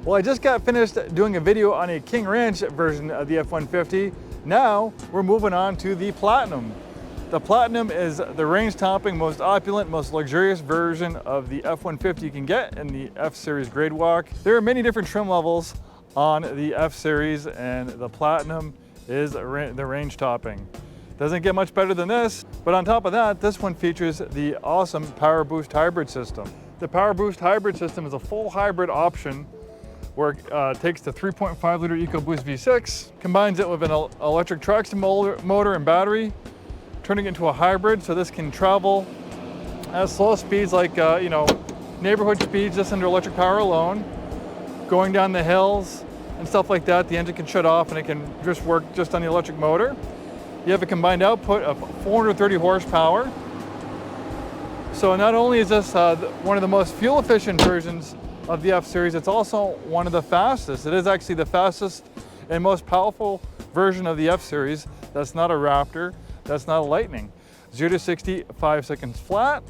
Well, I just got finished doing a video on a King Ranch version of the F-150. Now we're moving on to the Platinum. The Platinum is the range-topping, most opulent, most luxurious version of the F-150 you can get in the F-Series Grade Walk. There are many different trim levels on the F-Series, and the Platinum is the range-topping. Doesn't get much better than this, but on top of that, this one features the awesome PowerBoost hybrid system. The PowerBoost hybrid system is a full hybrid option where it takes the 3.5 liter EcoBoost V6, combines it with an electric traction motor and battery, turning it into a hybrid, so this can travel at slow speeds like neighborhood speeds just under electric power alone, going down the hills and stuff like that. The engine can shut off and it can just work just on the electric motor. You have a combined output of 430 horsepower. So not only is this one of the most fuel efficient versions of the F-Series, it's also one of the fastest. It is actually the fastest and most powerful version of the F-Series. That's not a Raptor, that's not a Lightning. 0 to 60, 5 seconds flat.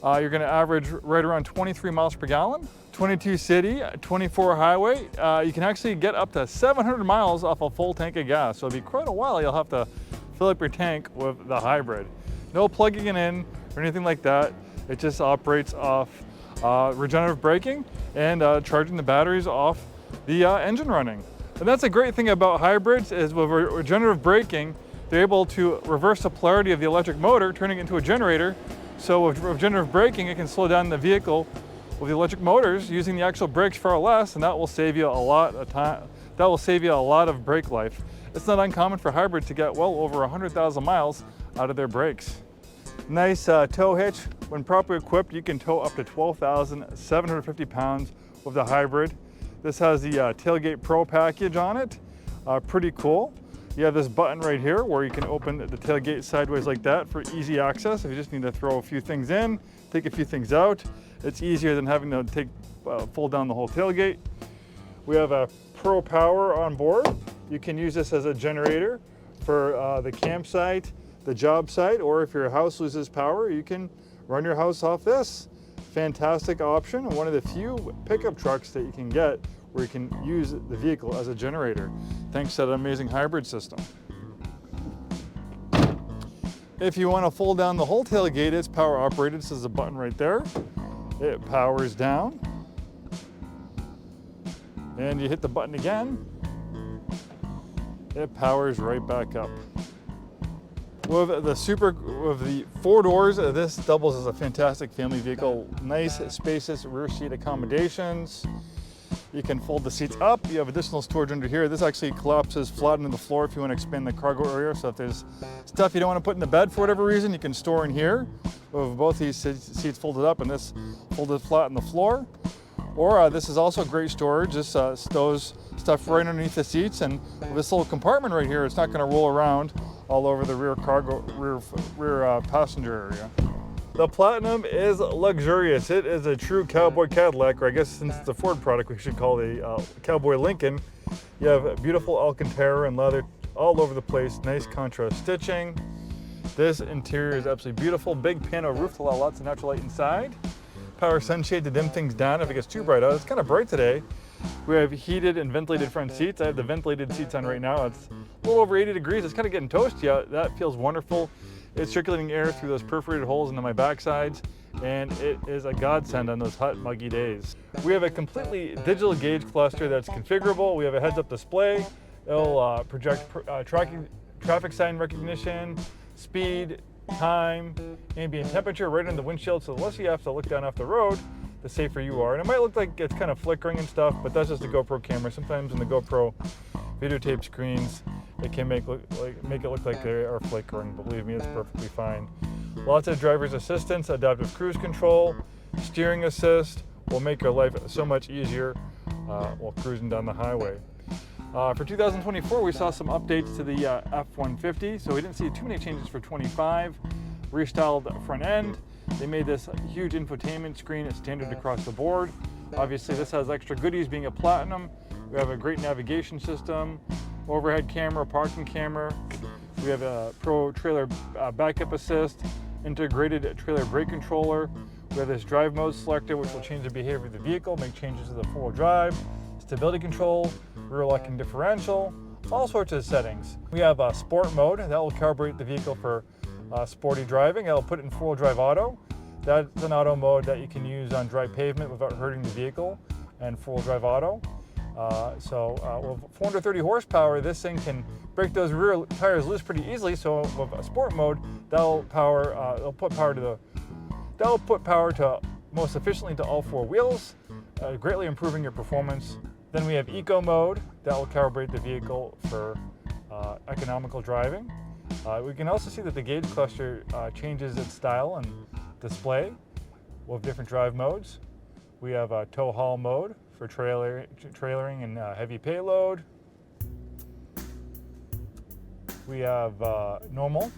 You're gonna average right around 23 miles per gallon. 22 city, 24 highway. You can actually get up to 700 miles off a full tank of gas. So it'll be quite a while you'll have to fill up your tank with the hybrid. No plugging it in or anything like that. It just operates off regenerative braking and charging the batteries off the engine running. And that's a great thing about hybrids is with regenerative braking, they're able to reverse the polarity of the electric motor, turning it into a generator. So with regenerative braking, it can slow down the vehicle with the electric motors using the actual brakes far less, and that will save you a lot of time. That will save you a lot of brake life. It's not uncommon for hybrids to get well over 100,000 miles out of their brakes. Nice tow hitch. When properly equipped, you can tow up to 12,750 pounds with the hybrid. This has the Tailgate Pro package on it. Pretty cool. You have this button right here where you can open the tailgate sideways like that for easy access. If you just need to throw a few things in, take a few things out, it's easier than having to fold down the whole tailgate. We have a Pro Power on board. You can use this as a generator for the campsite, the job site, or if your house loses power, you can run your house off this. Fantastic option, one of the few pickup trucks that you can get where you can use the vehicle as a generator, thanks to that amazing hybrid system. If you want to fold down the whole tailgate, it's power operated. This is a button right there. It powers down. And you hit the button again, it powers right back up. With the 4 doors, this doubles as a fantastic family vehicle. Nice, spacious rear seat accommodations. You can fold the seats up. You have additional storage under here. This actually collapses flat into the floor if you want to expand the cargo area. So if there's stuff you don't want to put in the bed for whatever reason, you can store in here. With both these seats folded up and this folded flat on the floor. Or this is also great storage. This stows stuff right underneath the seats, and with this little compartment right here, it's not going to roll around all over the rear passenger area. The Platinum is luxurious. It is a true cowboy Cadillac, or I guess since it's a Ford product, we should call it a cowboy Lincoln. You have beautiful Alcantara and leather all over the place, nice contrast stitching. This interior is absolutely beautiful. Big panel roof to allow lots of natural light inside. Power sunshade to dim things down if it gets too bright out. It's kind of bright today. We have heated and ventilated front seats. I have the ventilated seats on right now. It's a little over 80 degrees. It's kind of getting toasty out. That feels wonderful. It's circulating air through those perforated holes into my backsides, and it is a godsend on those hot, muggy days. We have a completely digital gauge cluster that's configurable. We have a heads-up display. It'll project traffic sign recognition, speed, time, ambient temperature right on the windshield, so the less you have to look down off the road, the safer you are. And it might look like it's kind of flickering and stuff, but that's just a GoPro camera. Sometimes in the GoPro videotape screens, it can make it look like they are flickering. Believe me, it's perfectly fine. Lots of driver's assistance, adaptive cruise control, steering assist will make your life so much easier while cruising down the highway. For 2024, we saw some updates to the F-150, so we didn't see too many changes for 25. Restyled front end. They made this huge infotainment screen. It's standard across the board. Obviously, this has extra goodies being a Platinum. We have a great navigation system, overhead camera, parking camera. We have a Pro Trailer Backup Assist, integrated trailer brake controller. We have this drive mode selector, which will change the behavior of the vehicle, make changes to the four-wheel drive, stability control, rear locking differential, all sorts of settings. We have a sport mode that will calibrate the vehicle for sporty driving. It'll put it in four-wheel drive auto. That's an auto mode that you can use on dry pavement without hurting the vehicle, and four-wheel drive auto. With 430 horsepower, this thing can break those rear tires loose pretty easily. So with a sport mode, that'll put power to most efficiently to all four wheels, greatly improving your performance. Then we have eco mode that will calibrate the vehicle for economical driving. We can also see that the gauge cluster changes its style and display with different drive modes. We have a tow haul mode for trailering and heavy payload. We have normal,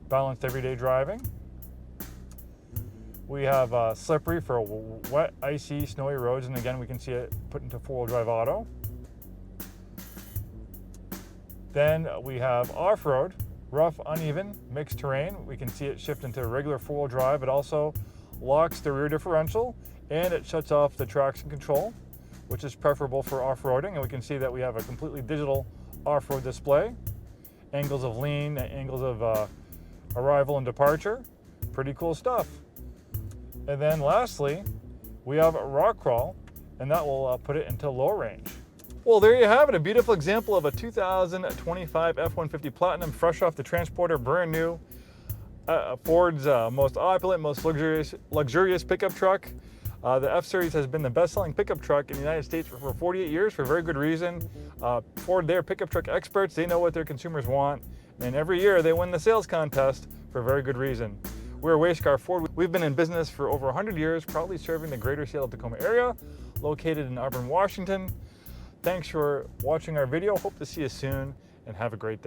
balanced everyday driving. We have slippery for wet, icy, snowy roads, and again we can see it put into four-wheel drive auto. Then we have off-road, rough, uneven, mixed terrain. We can see it shift into regular four-wheel drive. It also locks the rear differential, and it shuts off the traction control, which is preferable for off-roading. And we can see that we have a completely digital off-road display, angles of lean, angles of arrival and departure. Pretty cool stuff. And then lastly, we have rock crawl, and that will put it into low range. Well, there you have it, a beautiful example of a 2025 F-150 Platinum, fresh off the transporter, brand new. Ford's most opulent, most luxurious pickup truck. The F-Series has been the best-selling pickup truck in the United States for 48 years for very good reason. Ford, they're pickup truck experts. They know what their consumers want, and every year they win the sales contest for very good reason. We're Scarff Ford. We've been in business for over 100 years, proudly serving the greater Seattle-Tacoma area, located in Auburn, Washington. Thanks for watching our video. Hope to see you soon, and have a great day.